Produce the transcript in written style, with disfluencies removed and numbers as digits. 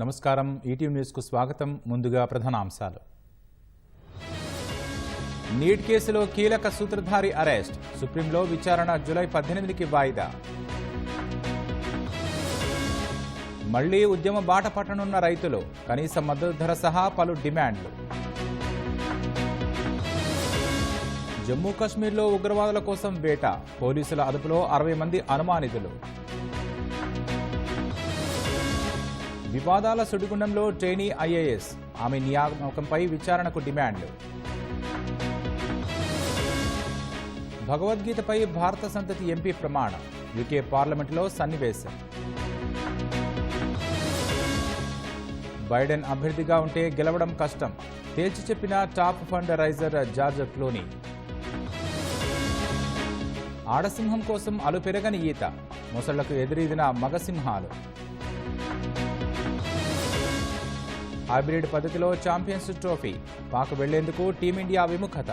నమస్కారం. ఈటీవీ న్యూస్కు స్వాగతం. ముందుగా ప్రధానాంశాలు. నీట్ కేసులో కీలక సూత్రధారి అరెస్ట్. సుప్రీంలో విచారణ జూలై 18కి వాయిదా. మళ్లీ ఉద్యమ బాట పట్టనున్న రైతులు. కనీస మద్దతు ధర సహా పలు డిమాండ్లు. జమ్మూ కశ్మీర్లో ఉగ్రవాదుల కోసం వేట. పోలీసుల అదుపులో 60 మంది అనుమానితులు. వివాదాల సుడిగుండంలో ట్రైనీ ఐఏఎస్. ఆమె నియామకంపై విచారణకు డిమాండ్లు. భగవద్గీతపై భారత సంతతి ఎంపీ ప్రమాణం. యూకే పార్లమెంటులో సన్నివేశం. బైడెన్ అభ్యర్థిగా ఉంటే గెలవడం కష్టం. తేల్చి చెప్పిన top fundraiser George Clooney. ఆడసింహం కోసం అలుపెరగని ఈత. మొసళ్లకు ఎదురీదిన మగసింహాలు. హైబ్రిడ్ పద్ధతిలో ఛాంపియన్స్ ట్రోఫీ. పాక్ వెళ్లేందుకు టీమిండియా విముఖత.